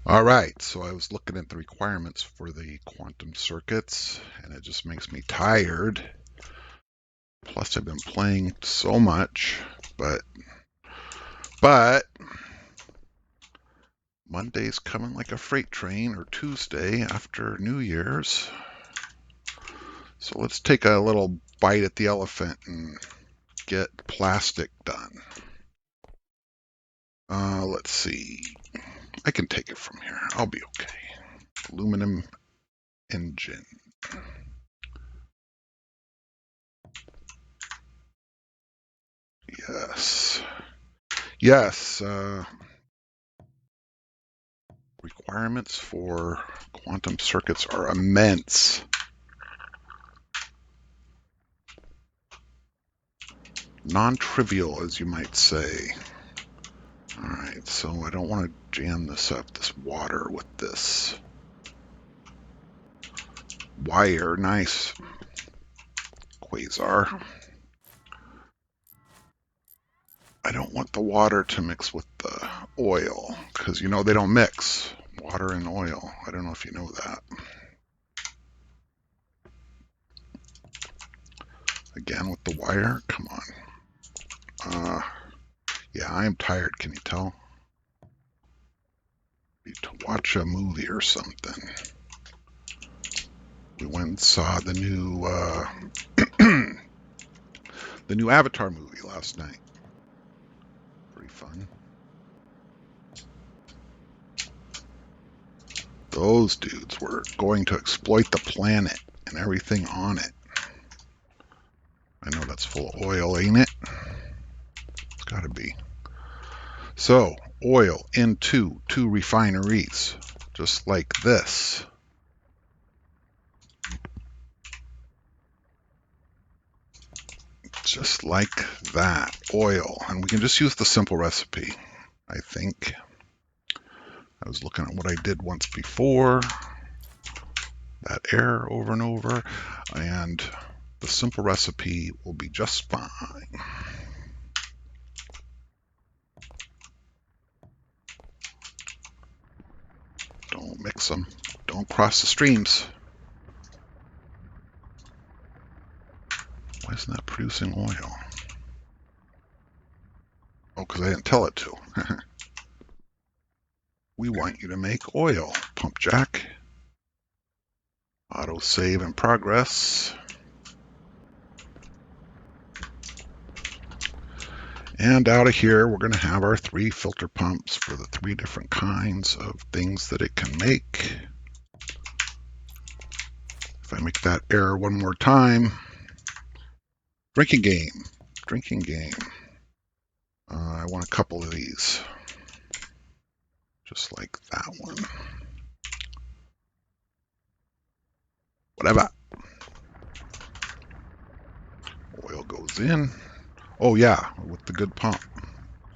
All right, so I was looking at the requirements for the quantum circuits, and it just makes me tired. Plus, I've been playing so much, but Monday's coming like a freight train, or Tuesday after New Year's. So let's take a little bite at the elephant and get plastic done. Let's see. I can take it from here. I'll be okay. Aluminum engine. Yes. Yes. Requirements for quantum circuits are immense. Non-trivial, as you might say. All right, so I don't want to jam this up, this water, with this wire. Nice. Quasar. I don't want the water to mix with the oil, because you know they don't mix, water and oil. I don't know if you know that. Again with the wire, come on. Yeah, I am tired, can you tell? Need to watch a movie or something. We went and saw the new Avatar movie last night. Pretty fun. Those dudes were going to exploit the planet and everything on it. I know that's full of oil, ain't it? It's got to be. So, oil into 2 refineries, just like this. Just like that, oil. And we can just use the simple recipe, I think. I was looking at what I did once before. That error over and over. And the simple recipe will be just fine. Don't mix them. Don't cross the streams. Why isn't that producing oil? Oh, because I didn't tell it to. We want you to make oil, pump jack. Auto save in progress. And out of here, we're going to have our 3 filter pumps for the 3 different kinds of things that it can make. If I make that error one more time, drinking game. I want a couple of these, just like that one. Whatever. Oil goes in. Oh yeah, with the good pump.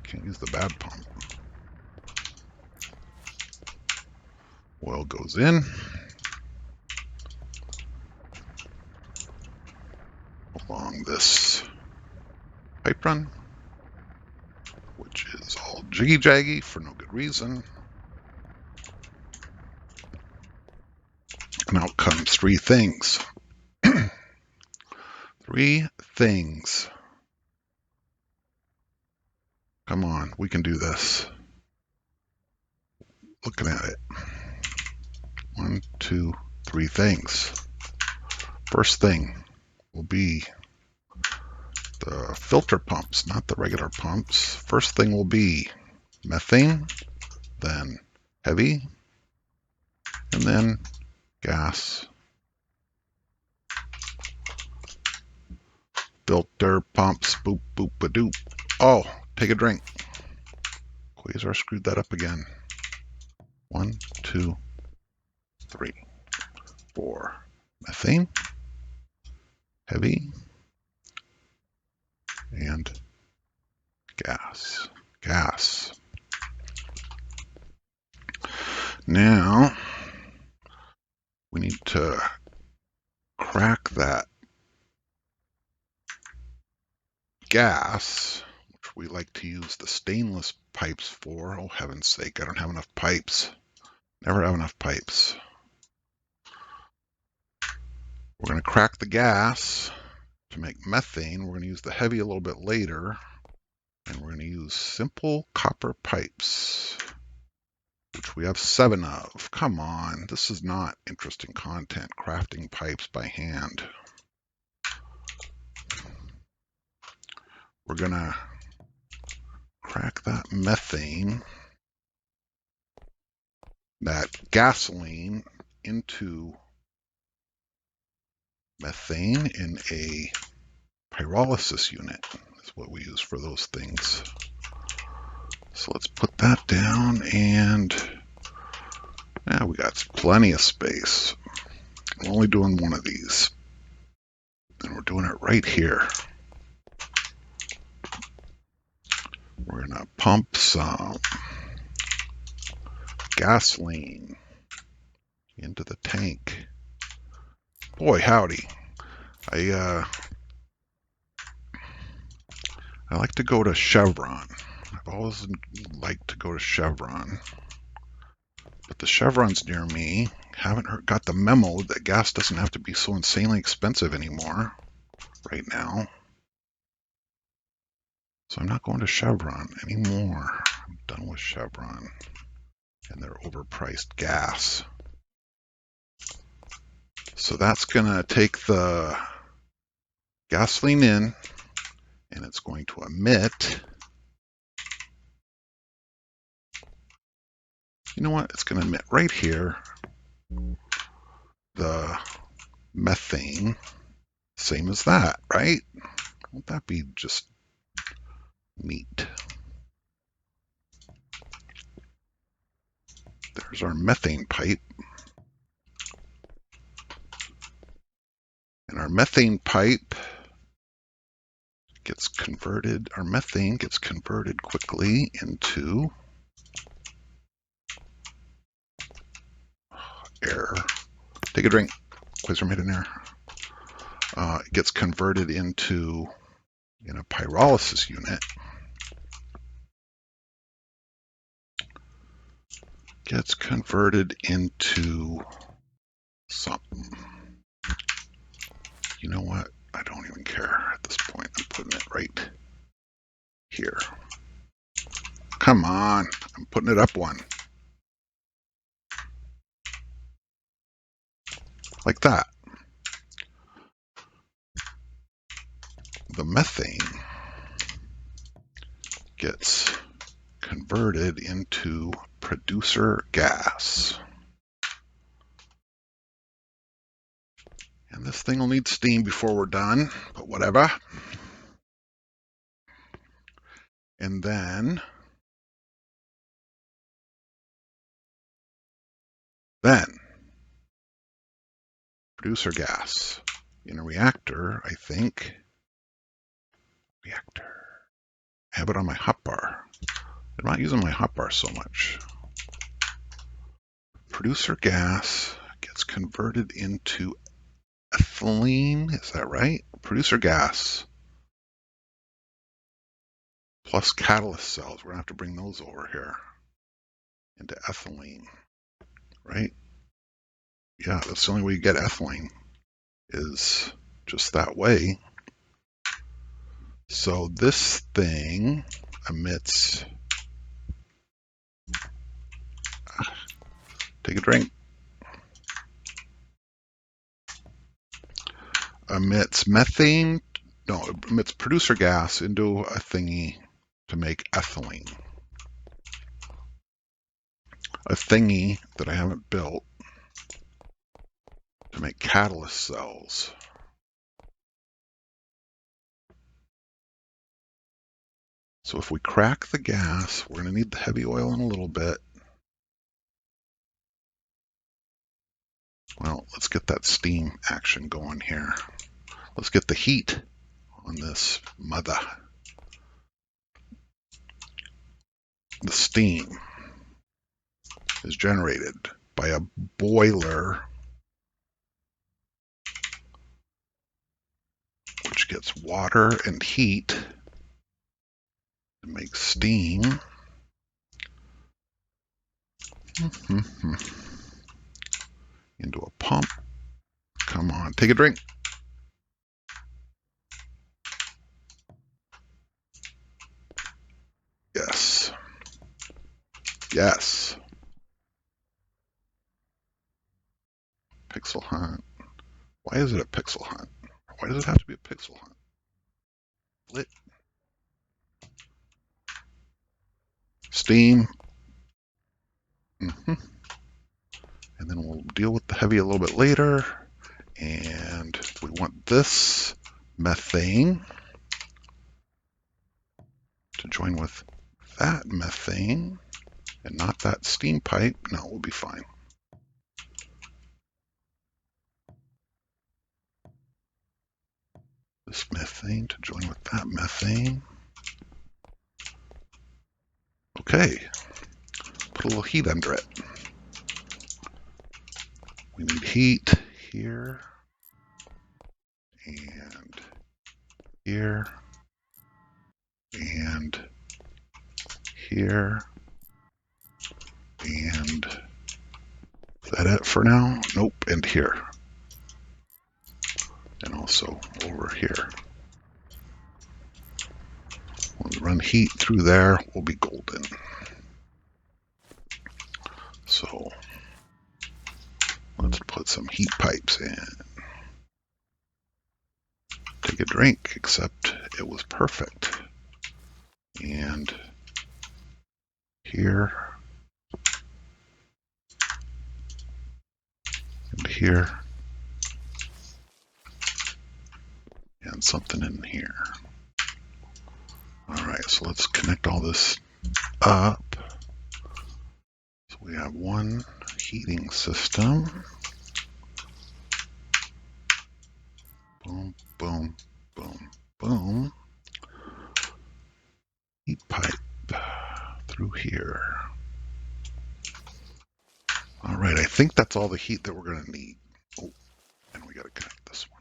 Can't use the bad pump. Oil goes in. Along this pipe run, which is all jiggy-jaggy for no good reason. And out comes 3 things. 3 things. Come on, we can do this. Looking at it. 1, 2, 3 things. First thing will be the filter pumps, not the regular pumps. First thing will be methane, then heavy, and then gas. Filter pumps, boop, boop, a doop. Oh, take a drink. Quasar screwed that up again. 1, 2, 3, 4. Methane, heavy, and gas. Gas. Now, we need to crack that gas, which we like to use the stainless pipes for. Oh, heaven's sake, I don't have enough pipes. Never have enough pipes. We're going to crack the gas to make methane. We're going to use the heavy a little bit later. And we're going to use simple copper pipes, which we have 7 of. Come on, this is not interesting content, crafting pipes by hand. We're going to crack that methane, that gasoline, into methane in a pyrolysis unit. That's what we use for those things. So let's put that down, and now we got plenty of space. I'm only doing one of these, and we're doing it right here. We're going to pump some gasoline into the tank. Boy, howdy. I like to go to Chevron. I've always liked to go to Chevron. But the Chevrons near me haven't got the memo that gas doesn't have to be so insanely expensive anymore right now. So I'm not going to Chevron anymore. I'm done with Chevron and their overpriced gas. So that's going to take the gasoline in, and it's going to emit. You know what? It's going to emit right here the methane, same as that, right? Won't that be just neat? There's our methane pipe. And our methane pipe gets converted, our methane gets converted quickly into air. Take a drink. Quasar made an error. It gets converted into, in a pyrolysis unit, gets converted into something. You know what? I don't even care at this point. I'm putting it right here. Come on. I'm putting it up one. Like that. The methane gets converted into producer gas. And this thing will need steam before we're done, but whatever. And then producer gas in a reactor, I think. Reactor. I have it on my hotbar. I'm not using my hotbar so much. Producer gas gets converted into ethylene. Is that right? Producer gas plus catalyst cells. We're going to have to bring those over here into ethylene, right? Yeah, that's the only way you get ethylene, is just that way. So this thing emits, take a drink, emits methane, no, it emits producer gas into a thingy to make ethylene. A thingy that I haven't built to make catalyst cells. So if we crack the gas, we're going to need the heavy oil in a little bit. Well, let's get that steam action going here. Let's get the heat on this mother. The steam is generated by a boiler which gets water and heat to make steam. Into a pump. Come on, take a drink. Yes. Yes. Pixel hunt. Why is it a pixel hunt? Why does it have to be a pixel hunt? Lit. Steam. And then we'll deal with the heavy a little bit later. And we want this methane to join with that methane and not that steam pipe. No, we'll be fine. This methane to join with that methane. Okay, put a little heat under it. We need heat here and here and here and is that it for now? Nope, and here. And also over here. When we run heat through there, we'll be golden. So let's put some heat pipes in. Take a drink, except it was perfect. And here and here and something in here. All right, so let's connect all this up. So we have one heating system. Boom, boom, boom, boom. Heat pipe through here. All right, I think that's all the heat that we're going to need. Oh, and we got to connect this one.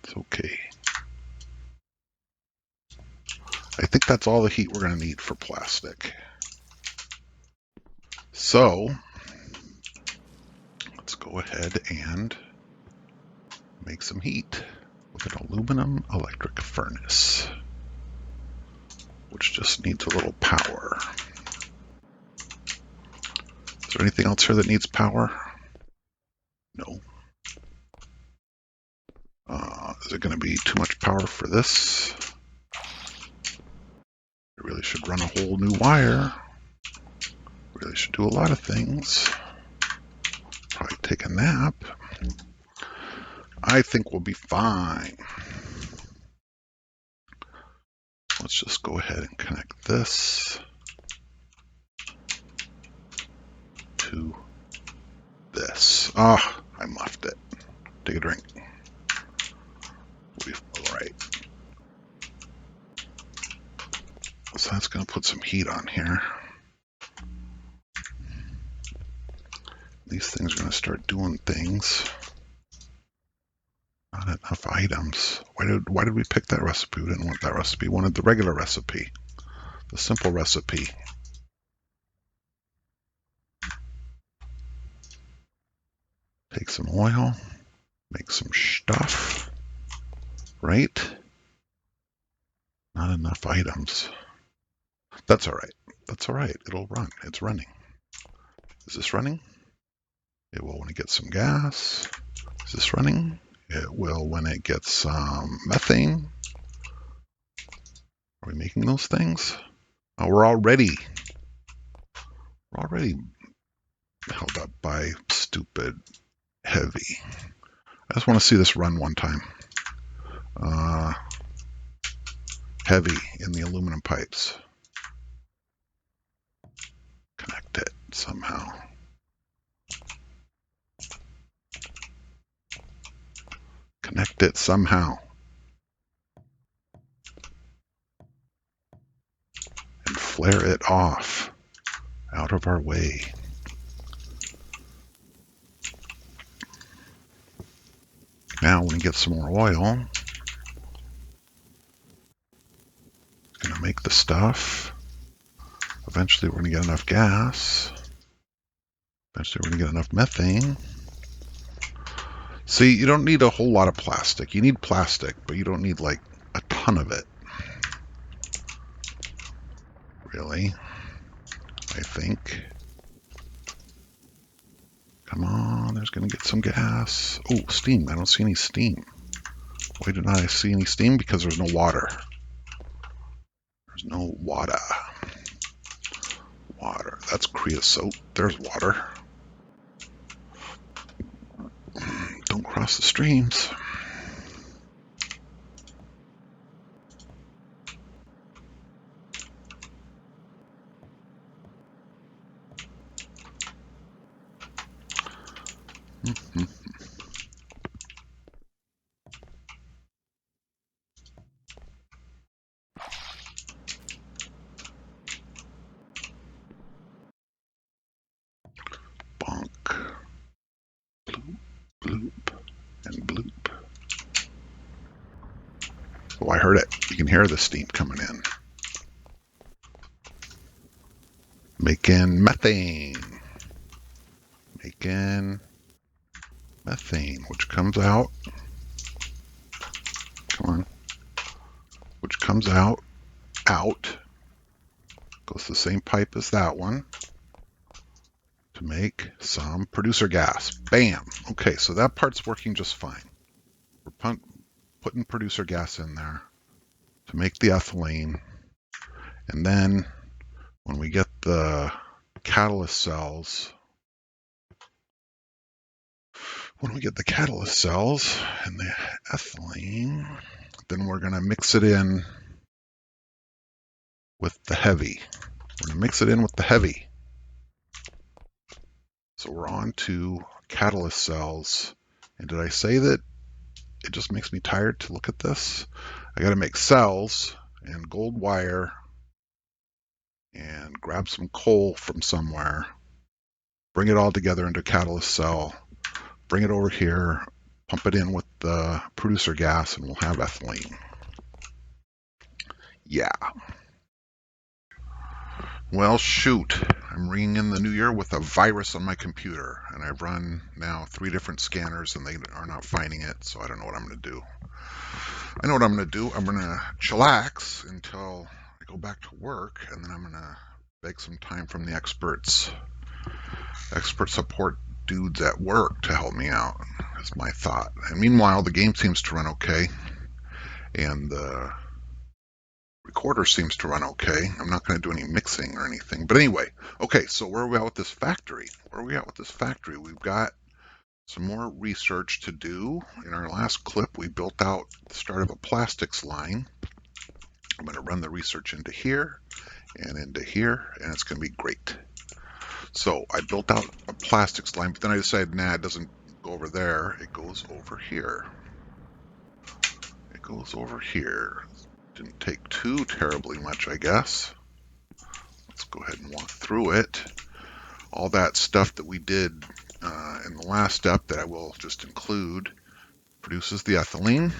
It's okay. I think that's all the heat we're going to need for plastic. So let's go ahead and make some heat with an aluminum electric furnace, which just needs a little power. Is there anything else here that needs power? No. Is it going to be too much power for this? I really should run a whole new wire. Really should do a lot of things. Probably take a nap. I think we'll be fine. Let's just go ahead and connect this to this. Ah, I muffed it. Take a drink. We'll be all right. So that's going to put some heat on here. These things are going to start doing things. Not enough items. Why did we pick that recipe? We didn't want that recipe. We wanted the regular recipe. The simple recipe. Take some oil. Make some stuff. Right? Not enough items. That's all right. That's all right. It'll run. It's running. Is this running? It will when it gets some gas. Is this running? It will when it gets some methane. Are we making those things? Oh, we're already held up by stupid heavy. I just want to see this run one time. Heavy in the aluminum pipes. Connect it somehow. Connect it somehow. And flare it off. Out of our way. Now when we get some more oil, make the stuff. Eventually we're going to get enough gas. Eventually we're going to get enough methane. See, you don't need a whole lot of plastic. You need plastic, but you don't need like a ton of it. Really, I think. Come on, there's going to get some gas. Oh, steam. I don't see any steam. Why did not I see any steam? Because there's no water. There's no water. Water. That's creosote. There's water. Don't cross the streams. Bonk. Bloop, bloop, and bloop. Oh, I heard it. You can hear the steam coming in. Making methane. Making methane, which comes out. Come on. Which comes out. Goes the same pipe as that one. To make some producer gas. Bam. Okay, so that part's working just fine. We're putting producer gas in there to make the ethylene. And then when we get the catalyst cells, and the ethylene, then we're going to mix it in with the heavy. So we're on to catalyst cells. And did I say that it just makes me tired to look at this? I got to make cells and gold wire and grab some coal from somewhere, bring it all together into a catalyst cell, bring it over here, pump it in with the producer gas, and we'll have ethylene. Yeah. Well, shoot. I'm ringing in the new year with a virus on my computer, and I've run now 3 different scanners, and they are not finding it, so I don't know what I'm going to do. I know what I'm going to do. I'm going to chillax until I go back to work, and then I'm going to beg some time from the expert support dudes at work to help me out, is my thought. And meanwhile, the game seems to run okay, and the recorder seems to run okay. I'm not going to do any mixing or anything. But anyway, okay, so where are we at with this factory? We've got some more research to do. In our last clip, we built out the start of a plastics line. I'm going to run the research into here and into here, and it's going to be great. So I built out a plastics line, but then I decided, nah, it doesn't go over there. It goes over here. Didn't take too terribly much, I guess. Let's go ahead and walk through it. All that stuff that we did in the last step that I will just include produces the ethylene.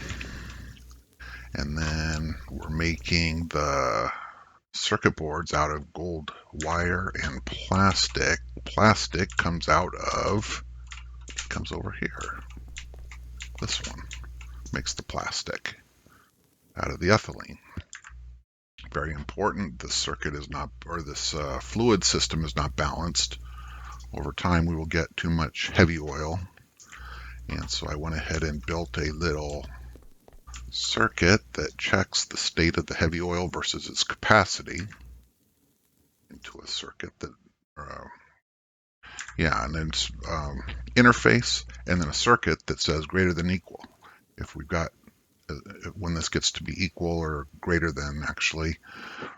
And then we're making the circuit boards out of gold wire and plastic. Plastic comes over here. This one makes the plastic out of the ethylene. Very important. This circuit is not, or this fluid system is not balanced. Over time, we will get too much heavy oil. And so I went ahead and built a little circuit that checks the state of the heavy oil versus its capacity into a circuit that, and then interface, and then a circuit that says greater than equal. If we've got, when this gets to be equal or greater than actually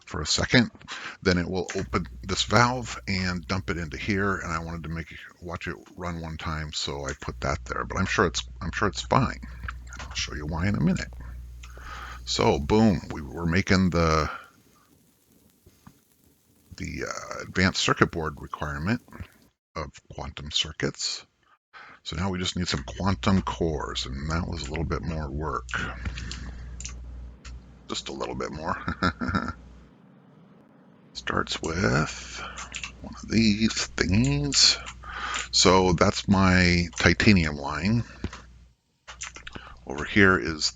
for a second, then it will open this valve and dump it into here. And I wanted to watch it run one time, so I put that there. But I'm sure it's fine. I'll show you why in a minute. So boom, we're making the advanced circuit board requirement of quantum circuits. So now we just need some quantum cores, and that was a little bit more work. Just a little bit more. starts with one of these thingies. So that's my titanium line. Over here is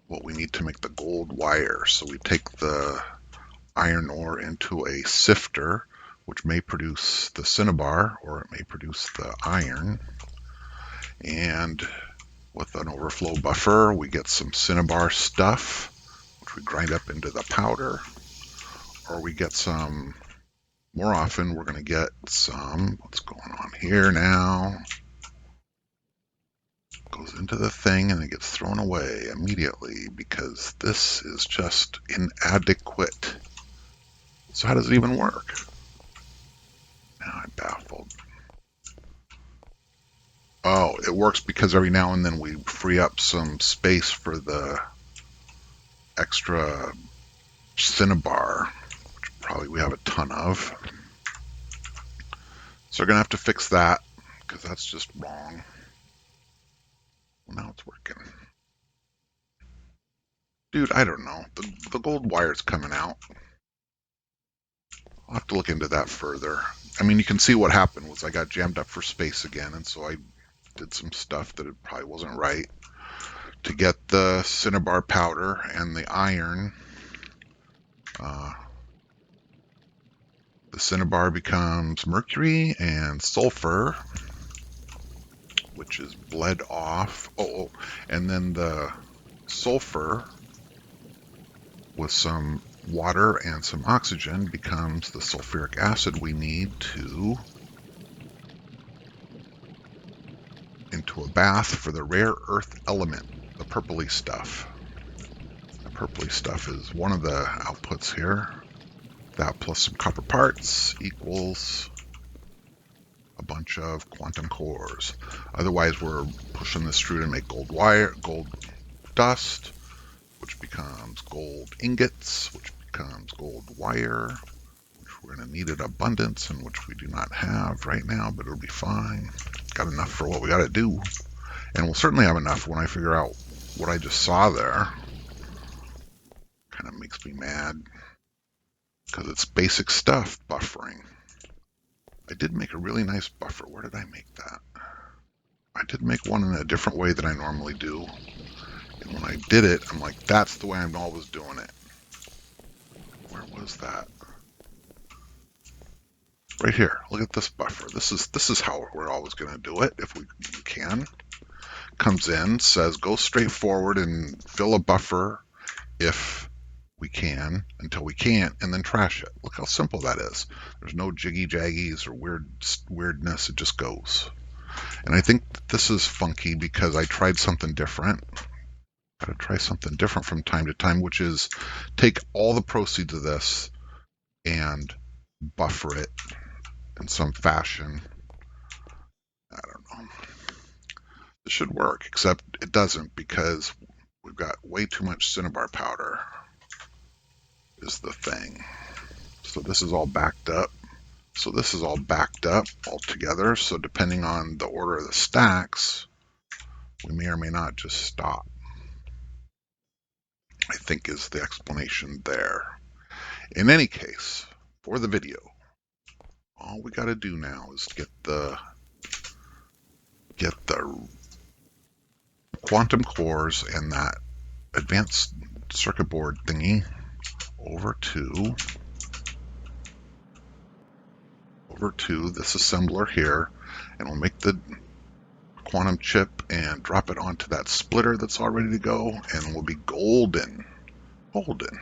what we need to make the gold wire. So we take the iron ore into a sifter, which may produce the cinnabar or it may produce the iron. And with an overflow buffer, we get some cinnabar stuff, which we grind up into the powder. Or we get some, more often, we're going to get some, what's going on here now? Goes into the thing and it gets thrown away immediately because this is just inadequate. So how does it even work? Now I'm baffled. Oh, it works because every now and then we free up some space for the extra cinnabar, which probably we have a ton of. So we're going to have to fix that because that's just wrong. Well, now it's working. Dude, I don't know. The gold wire's coming out. I'll have to look into that further. I mean, you can see what happened was I got jammed up for space again, and so I did some stuff that it probably wasn't right to get the cinnabar powder and the iron. The cinnabar becomes mercury and sulfur, which is bled off. Oh, and then the sulfur with some water and some oxygen becomes the sulfuric acid we need to into a bath for the rare earth element, the purpley stuff. The purpley stuff is one of the outputs here. That plus some copper parts equals a bunch of quantum cores. Otherwise, we're pushing this through to make gold wire, gold dust, which becomes gold ingots, which becomes gold wire, which we're going to need in abundance and which we do not have right now, but it'll be fine. Got enough for what we got to do. And we'll certainly have enough when I figure out what I just saw there. Kind of makes me mad because it's basic stuff, buffering. I did make a really nice buffer. Where did I make that? I did make one in a different way than I normally do. And when I did it, I'm like, that's the way I'm always doing it. Where was that? Right here. Look at this buffer. This is how we're always going to do it if we can. Comes in, says go straight forward and fill a buffer if we can until we can't, and then trash it. Look how simple that is. There's no jiggy jaggies or weirdness. It just goes. And I think this is funky because I tried something different. Gotta try something different from time to time, which is take all the proceeds of this and buffer it in some fashion. I don't know. This should work, except it doesn't because we've got way too much cinnabar powder is the thing. So this is all backed up. So this is all backed up all together. So depending on the order of the stacks, we may or may not just stop. I think is the explanation there. In any case, for the video, all we got to do now is get the quantum cores and that advanced circuit board thingy over to this assembler here, and we'll make the quantum chip and drop it onto that splitter that's all ready to go, and we'll be golden. Golden.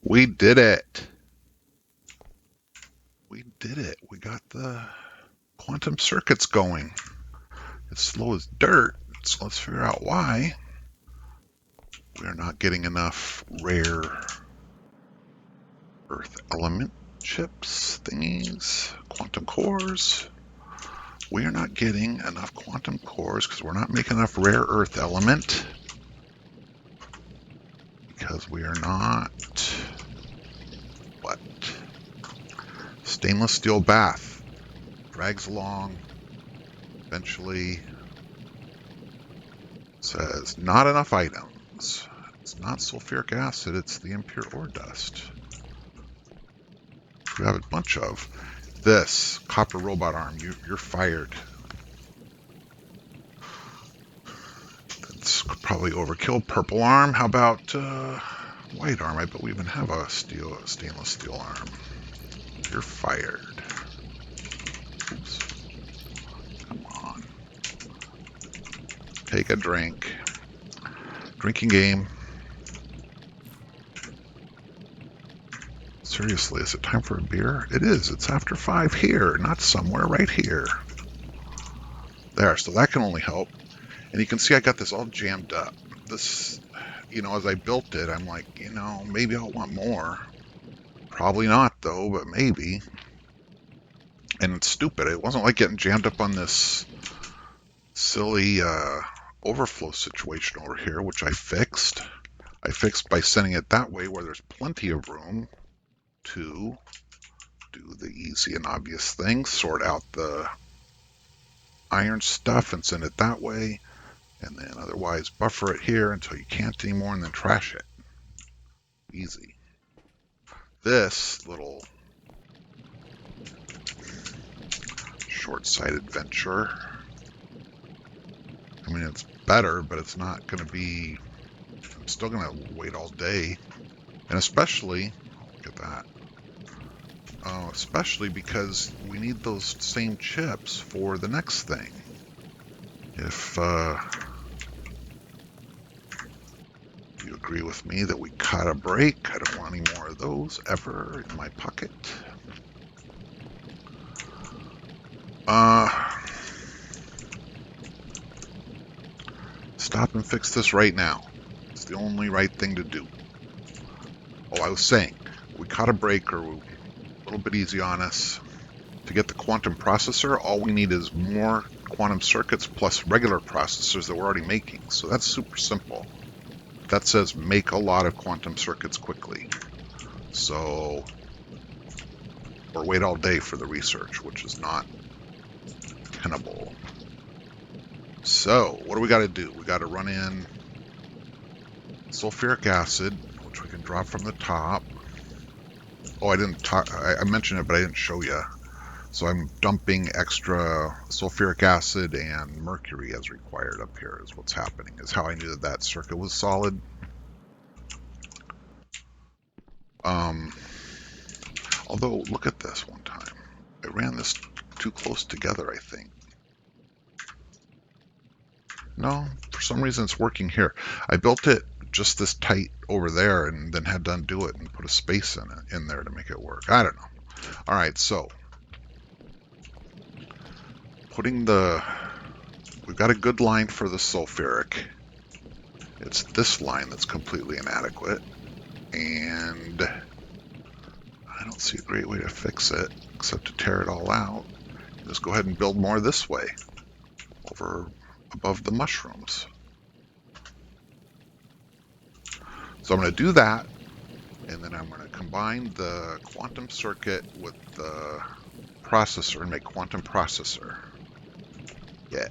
We did it. We did it. We got the quantum circuits going. It's slow as dirt, so let's figure out why. We're not getting enough rare earth element chips thingies, quantum cores. We are not getting enough quantum cores because we're not making enough rare earth element. Because we are not... What? Stainless steel bath. Drags along. Eventually says not enough items. It's not sulfuric acid, it's the impure ore dust. We have a bunch of this copper robot arm. You're fired. That's probably overkill. Purple arm. How about white arm? I bet we even have a stainless steel arm. You're fired. Oops. Come on. Take a drink. Drinking game. Seriously, is it time for a beer? It is. It's after 5 here, not somewhere, right here. There, so that can only help. And you can see I got this all jammed up. This, as I built it, I'm like, maybe I'll want more. Probably not, though, but maybe. And it's stupid. It wasn't like getting jammed up on this silly overflow situation over here, which I fixed. I fixed by sending it that way where there's plenty of room to do the easy and obvious thing, sort out the iron stuff and send it that way, and then otherwise buffer it here until you can't anymore and then trash it. Easy. This little short-sighted venture, I mean, it's better, but it's not going to be, I'm still going to wait all day. And especially, look at that, especially because we need those same chips for the next thing. If you agree with me that we cut a break, I don't want any more of those ever in my pocket. Stop and fix this right now. It's the only right thing to do. Oh, I was saying, we caught a break or a little bit easy on us. To get the quantum processor, all we need is more quantum circuits plus regular processors that we're already making. So that's super simple. That says make a lot of quantum circuits quickly. So, or wait all day for the research, which is not tenable. So, what do we got to do? We got to run in sulfuric acid, which we can drop from the top. Oh, I didn't talk. I mentioned it, but I didn't show you. So I'm dumping extra sulfuric acid and mercury as required up here is what's happening, is how I knew that that circuit was solid. Although, look at this one time. I ran this too close together, I think. No, for some reason it's working here. I built it just this tight over there and then had to undo it and put a space in there to make it work. I don't know. All right, so we've got a good line for the sulfuric. It's this line that's completely inadequate, and I don't see a great way to fix it except to tear it all out. Just go ahead and build more this way, over above the mushrooms. So I'm going to do that, and then I'm going to combine the quantum circuit with the processor and make quantum processor. Yeah.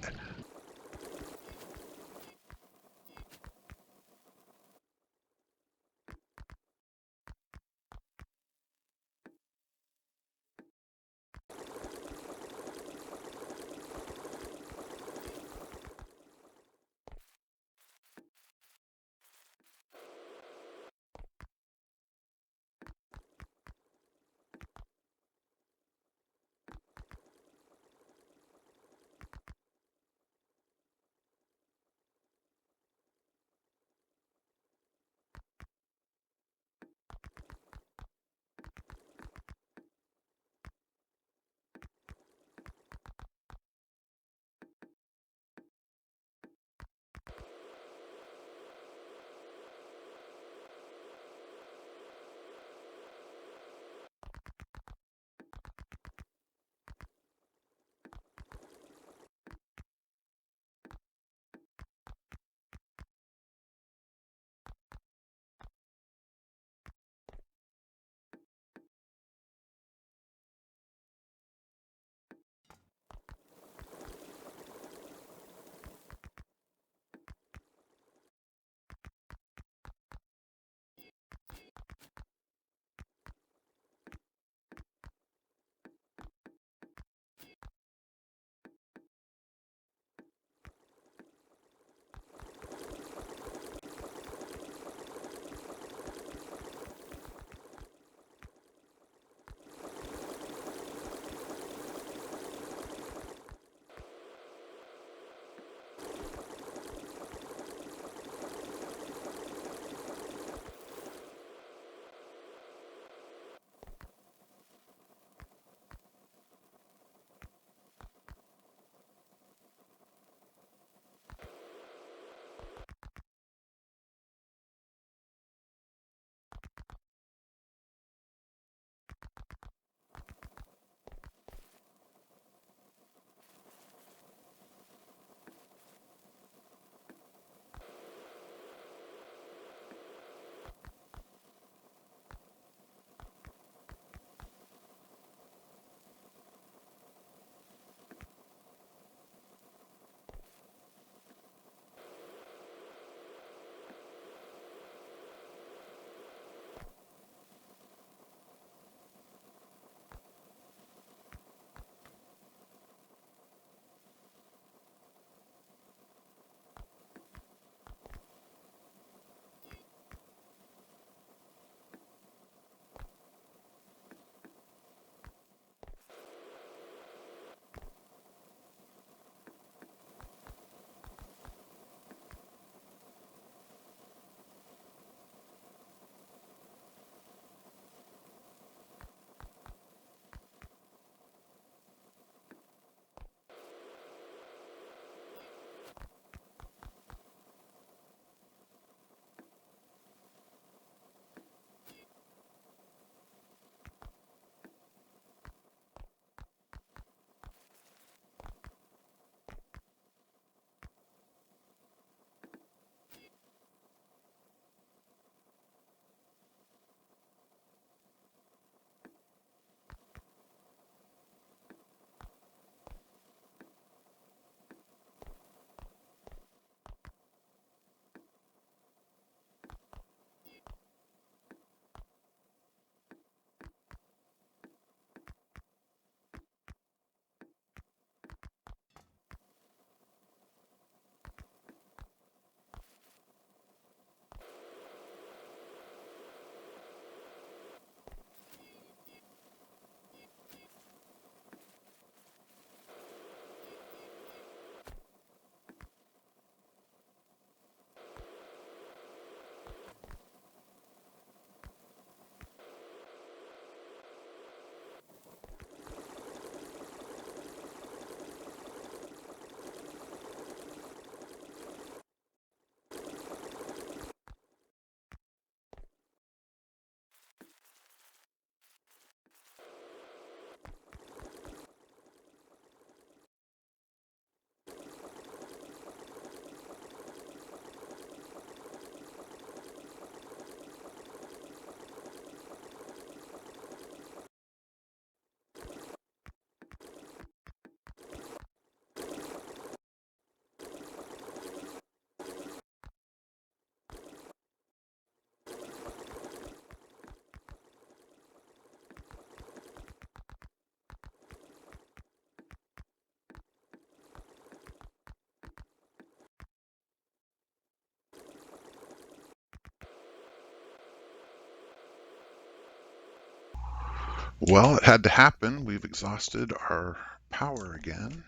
Well, it had to happen. We've exhausted our power again.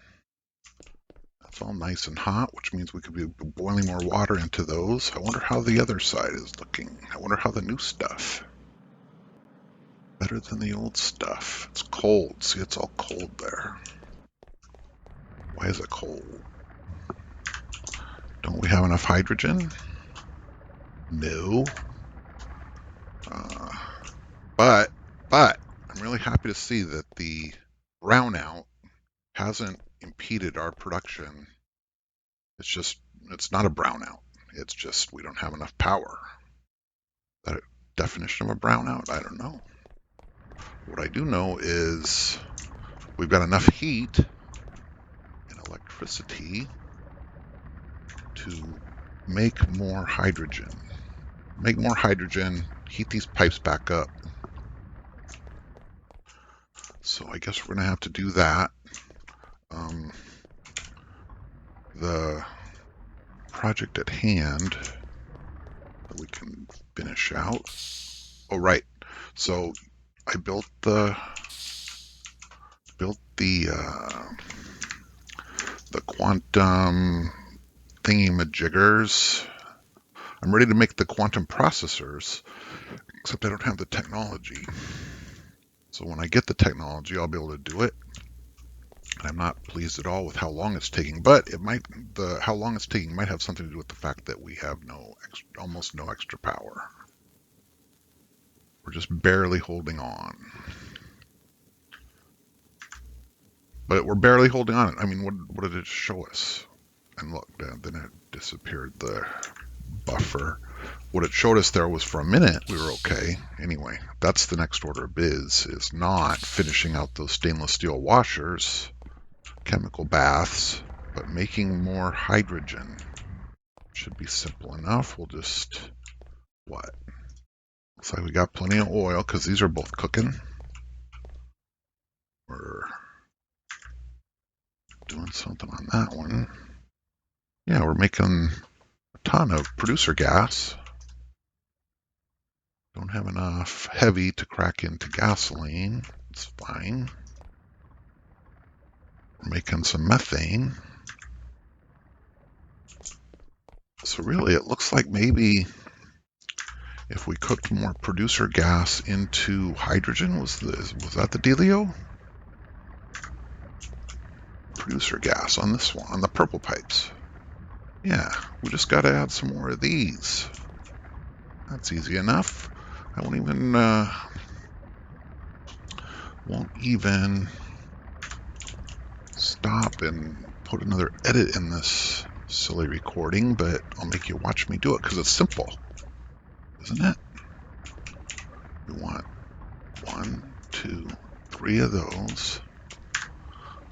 That's all nice and hot, which means we could be boiling more water into those. I wonder how the other side is looking. I wonder how the new stuff. Better than the old stuff. It's cold. See, it's all cold there. Why is it cold? Don't we have enough hydrogen? No. But I'm really happy to see that the brownout hasn't impeded our production. It's not a brownout. It's just we don't have enough power. Is that a definition of a brownout? I don't know. What I do know is we've got enough heat and electricity to make more hydrogen. Make more hydrogen, heat these pipes back up. So I guess we're going to have to do that. The project at hand that we can finish out. Oh, right. So I built the quantum thingy-majiggers. I'm ready to make the quantum processors, except I don't have the technology. So when I get the technology, I'll be able to do it. And I'm not pleased at all with how long it's taking, but how long it's taking might have something to do with the fact that we have almost no extra power. We're just barely holding on. But we're barely holding on. I mean, what did it show us? And look, then it disappeared, the buffer. What it showed us there was for a minute we were okay. Anyway, that's the next order of biz, is not finishing out those stainless steel washers, chemical baths, but making more hydrogen. Should be simple enough. We'll just, what? Looks like we got plenty of oil because these are both cooking. We're doing something on that one. Yeah, we're making a ton of producer gas. Don't have enough heavy to crack into gasoline. It's fine. We're making some methane. So really, it looks like maybe if we cooked more producer gas into hydrogen, was that the dealio? Producer gas on this one, on the purple pipes. Yeah, we just got to add some more of these. That's easy enough. I won't even stop and put another edit in this silly recording, but I'll make you watch me do it because it's simple, isn't it? We want 1, 2, 3 of those,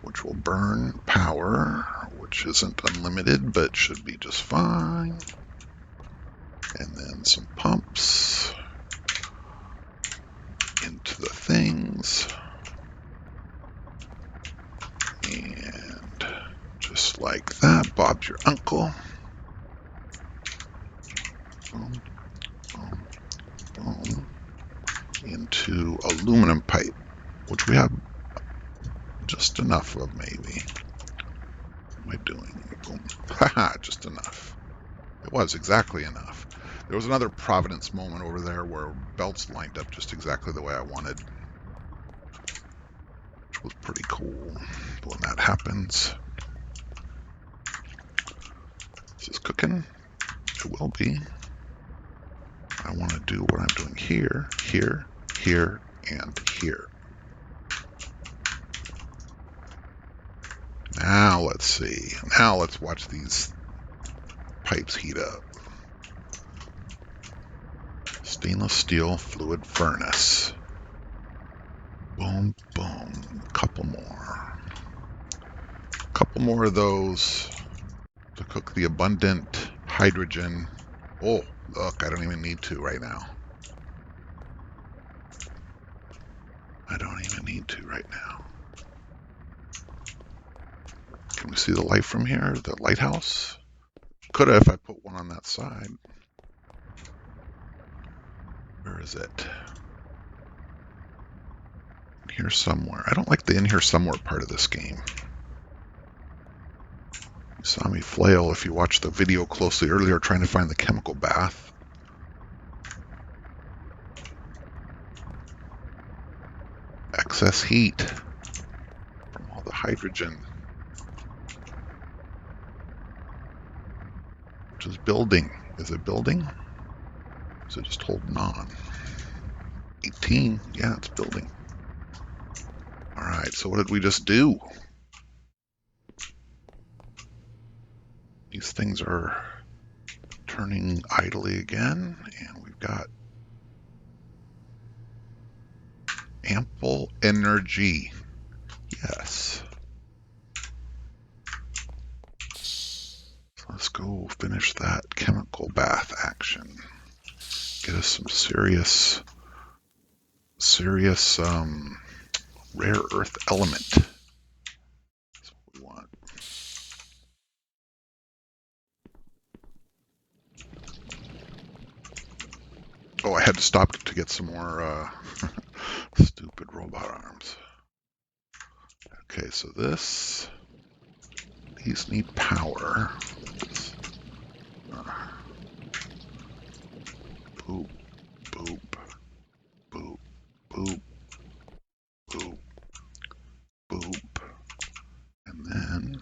which will burn power, which isn't unlimited, but should be just fine. And then some pumps into the things. And just like that, Bob's your uncle. Boom, boom, boom. Into aluminum pipe, which we have just enough of, maybe. What am I doing? Boom. Haha, just enough. It was exactly enough. There was another Providence moment over there where belts lined up just exactly the way I wanted, which was pretty cool. But when that happens, is this cooking? It will be. I want to do what I'm doing here, here, here, and here. Now let's see. Now let's watch these pipes heat up. Stainless steel fluid furnace. Boom, boom. Couple more. Couple more of those to cook the abundant hydrogen. Oh, look, I don't even need to right now. I don't even need to right now. Can we see the light from here? The lighthouse? Could have if I put one on that side. Where is it? here somewhere. I don't like the in here somewhere part of this game. You saw me flail if you watched the video closely earlier trying to find the chemical bath. Excess heat from all the hydrogen. Which is building. Is it building? Or is it just holding on? 18. Yeah, it's building. Alright, so what did we just do? These things are turning idly again, and we've got ample energy. Yes. So let's go finish that chemical bath action. Get us some serious rare earth element. That's what we want. Oh, I had to stop to get some more stupid robot arms. Okay, so these need power. Boop, boop, boop, boop, boop, boop. And then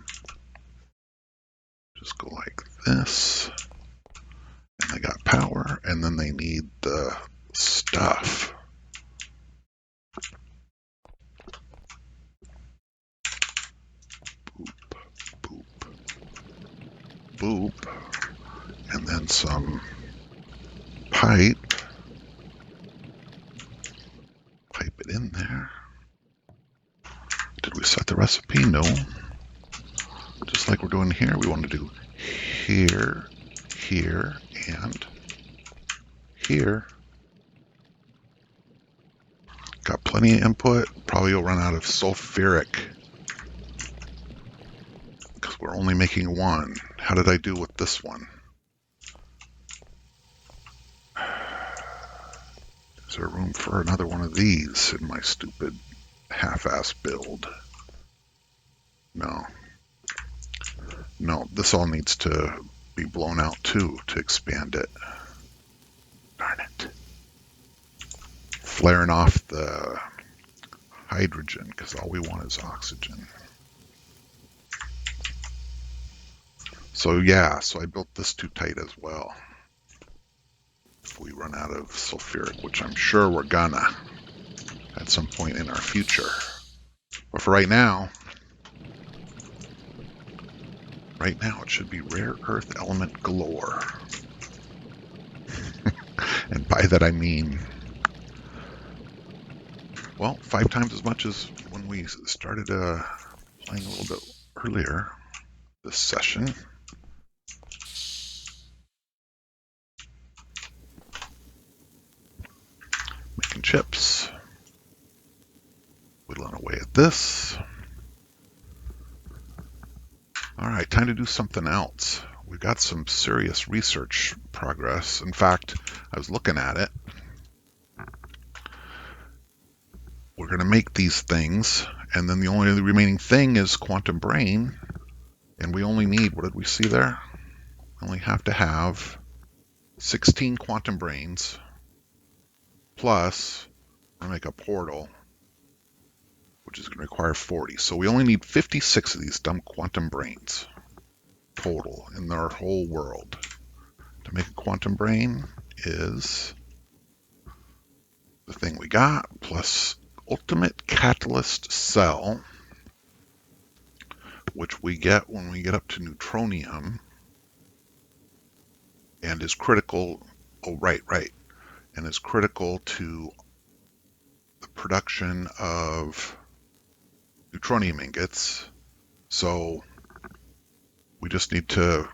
just go like this. And they got power, and then they need the stuff. Boop, boop, boop. And then some pipe. Pipe it in there. Did we set the recipe? No. Just like we're doing here, we want to do here, here, and here. Got plenty of input. Probably will run out of sulfuric because we're only making one. How did I do with this one? Is there room for another one of these in my stupid half-ass build? No. No, this all needs to be blown out too to expand it. Darn it. Flaring off the hydrogen because all we want is oxygen. So yeah, so I built this too tight as well. If we run out of sulfuric, which I'm sure we're gonna at some point in our future. But for right now it should be rare earth element galore. And by that I mean, well, 5 times as much as when we started playing a little bit earlier this session. Making chips. Whittling away at this. Alright, time to do something else. We've got some serious research progress. In fact, I was looking at it. We're going to make these things, and then the only remaining thing is quantum brain. And we only need, what did we see there? We only have to have 16 quantum brains, plus we're going to make a portal, which is going to require 40. So we only need 56 of these dumb quantum brains total in our whole world. To make a quantum brain is the thing we got, plus ultimate catalyst cell, which we get when we get up to neutronium, and is critical, and is critical to the production of neutronium ingots. So we just need to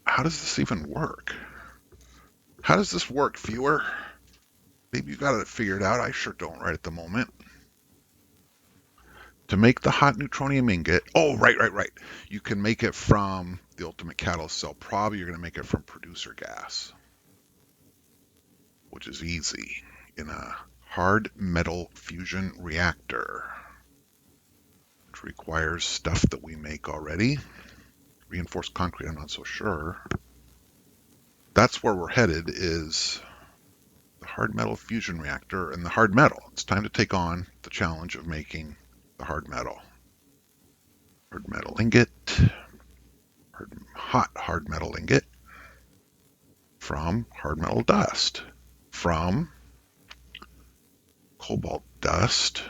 how does this even work? How does this work, viewer? Maybe you got it figured out. I sure don't right at the moment. To make the hot neutronium ingot, oh, right. You can make it from the ultimate catalyst cell. Probably you're going to make it from producer gas. which is easy, in a hard metal fusion reactor, which requires stuff that we make already. Reinforced concrete, I'm not so sure. That's where we're headed, is the hard metal fusion reactor and the hard metal. It's time to take on the challenge of making the hard metal. Hard metal ingot, hot hard metal ingot from hard metal dust, from cobalt dust,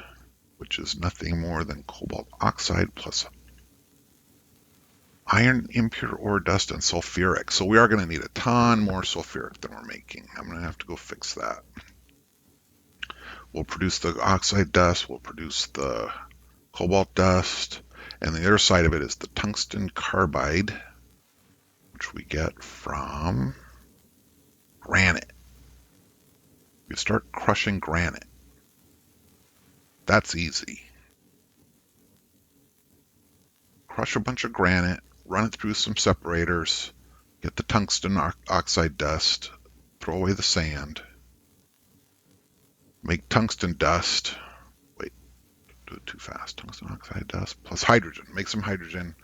which is nothing more than cobalt oxide plus iron impure ore dust and sulfuric. So we are going to need a ton more sulfuric than we're making. I'm going to have to go fix that. We'll produce the oxide dust, we'll produce the cobalt dust, and the other side of it is the tungsten carbide, which we get from granite. You start crushing granite. That's easy. Crush a bunch of granite, run it through some separators, get the tungsten oxide dust, throw away the sand, make tungsten dust. Wait, do it too fast. Tungsten oxide dust plus hydrogen. Make some hydrogen,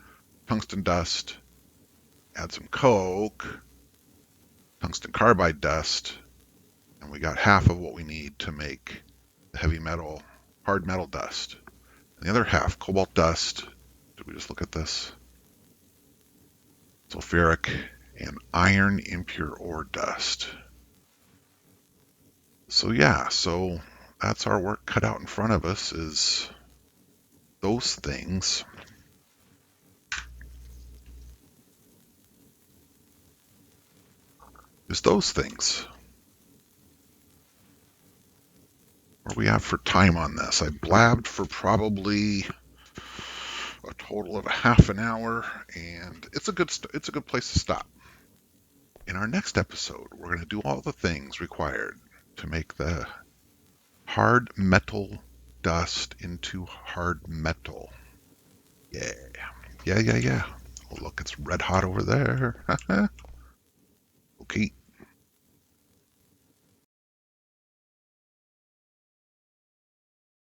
tungsten dust, add some coke, tungsten carbide dust, and we got half of what we need to make the heavy metal, hard metal dust. And the other half, cobalt dust. Did we just look at this? Sulfuric and iron impure ore dust. So yeah, so that's our work cut out in front of us, is those things. What do we have for time on this? I blabbed for probably a total of a half an hour, and it's a good place to stop. In our next episode, we're going to do all the things required to make the hard metal dust into hard metal. Yeah. Oh, look, it's red hot over there.